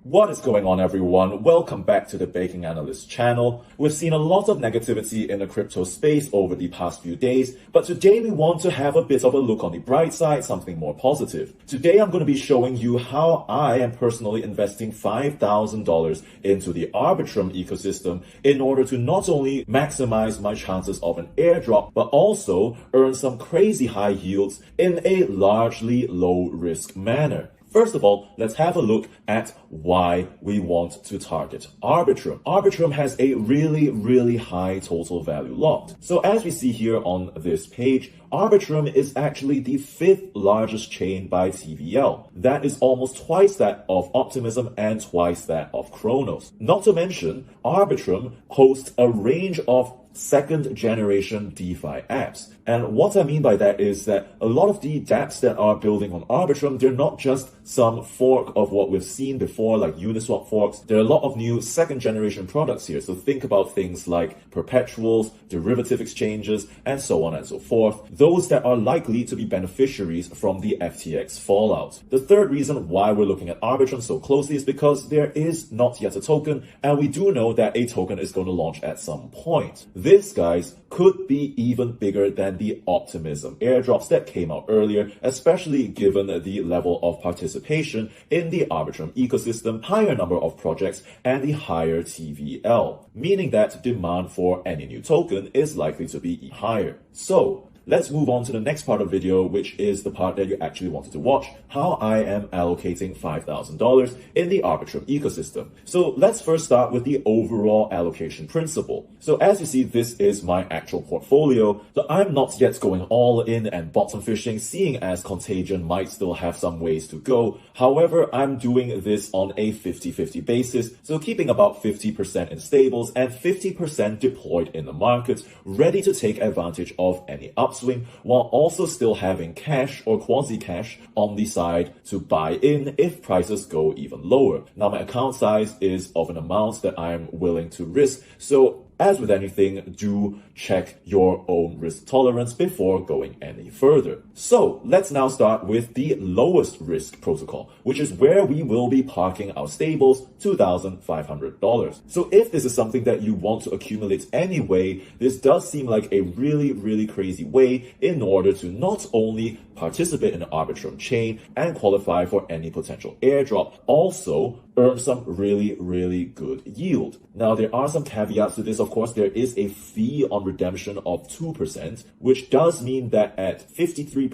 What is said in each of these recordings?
What is going on, everyone? Welcome back to the Baking Analyst channel. We've seen a lot of negativity in the crypto space over the past few days, but today we want to have a bit of a look on the bright side, something more positive. Today I'm going to be showing you how I am personally investing $5,000 into the Arbitrum ecosystem in order to not only maximize my chances of an airdrop, but also earn some crazy high yields in a largely low risk manner. First of all, let's have a look at why we want to target Arbitrum. Arbitrum has a really high total value locked. So as we see here on this page, Arbitrum is actually the 5th largest chain by TVL. That is almost twice that of Optimism and twice that of Chronos. Not to mention, Arbitrum hosts a range of second generation DeFi apps. And what I mean by that is that a lot of the dApps that are building on Arbitrum, they're not just some fork of what we've seen before, like Uniswap forks. There are a lot of new second generation products here. So think about things like perpetuals, derivative exchanges, and so on and so forth. Those that are likely to be beneficiaries from the FTX fallout. The third reason why we're looking at Arbitrum so closely is because there is not yet a token, and we do know that a token is going to launch at some point. This, guys, could be even bigger than the Optimism airdrops that came out earlier, especially given the level of participation in the Arbitrum ecosystem, higher number of projects, and the higher TVL, meaning that demand for any new token is likely to be higher. So let's move on to the next part of the video, which is the part that you actually wanted to watch, how I am allocating $5,000 in the Arbitrum ecosystem. So let's first start with the overall allocation principle. So as you see, this is my actual portfolio. So I'm not yet going all in and bottom fishing, seeing as Contagion might still have some ways to go. However, I'm doing this on a 50-50 basis. So keeping about 50% in stables and 50% deployed in the markets, ready to take advantage of any upswing, while also still having cash or quasi-cash on the side to buy in if prices go even lower. Now, my account size is of an amount that I'm willing to risk. So as with anything, do check your own risk tolerance before going any further. So let's now start with the lowest risk protocol, which is where we will be parking our stables, $2,500. So if this is something that you want to accumulate anyway, this does seem like a really crazy way in order to not only participate in the Arbitrum chain and qualify for any potential airdrop, also earn some really good yield. Now, there are some caveats to this. Of course, there is a fee on redemption of 2%, which does mean that at 53%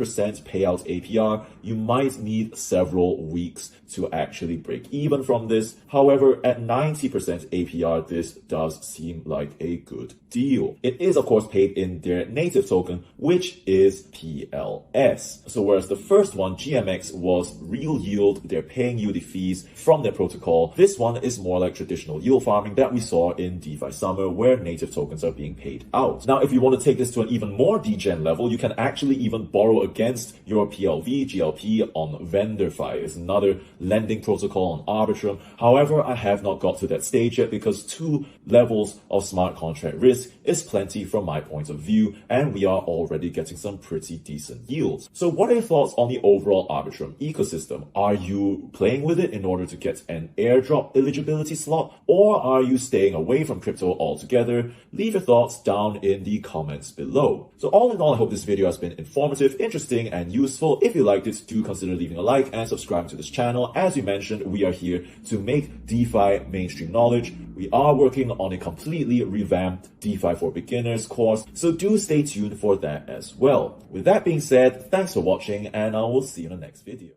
payout APR, you might need several weeks to actually break even from this. However, at 90% APR, this does seem like a good deal. It is, of course, paid in their native token, which is PLS. So whereas the first one, GMX, was real yield, they're paying you the fees from their protocol. This one is more like traditional yield farming that we saw in DeFi Summer, where native tokens are being paid out. Now, if you want to take this to an even more degen level, you can actually even borrow against your PLV, GLP on VendorFi. It's another lending protocol on Arbitrum. However, I have not got to that stage yet because 2 levels of smart contract risk is plenty from my point of view, and we are already getting some pretty decent yields. So what are your thoughts on the overall Arbitrum ecosystem? Are you playing with it in order to get an airdrop eligibility slot, or are you staying away from crypto altogether? Leave your thoughts down in the comments below. So all in all, I hope this video has been informative, interesting, and useful. If you liked it, do consider leaving a like and subscribing to this channel. As we mentioned, we are here to make DeFi mainstream knowledge. We are working on a completely revamped DeFi for Beginners course, so do stay tuned for that as well. With that being said, thanks for watching, and I will see you in the next video.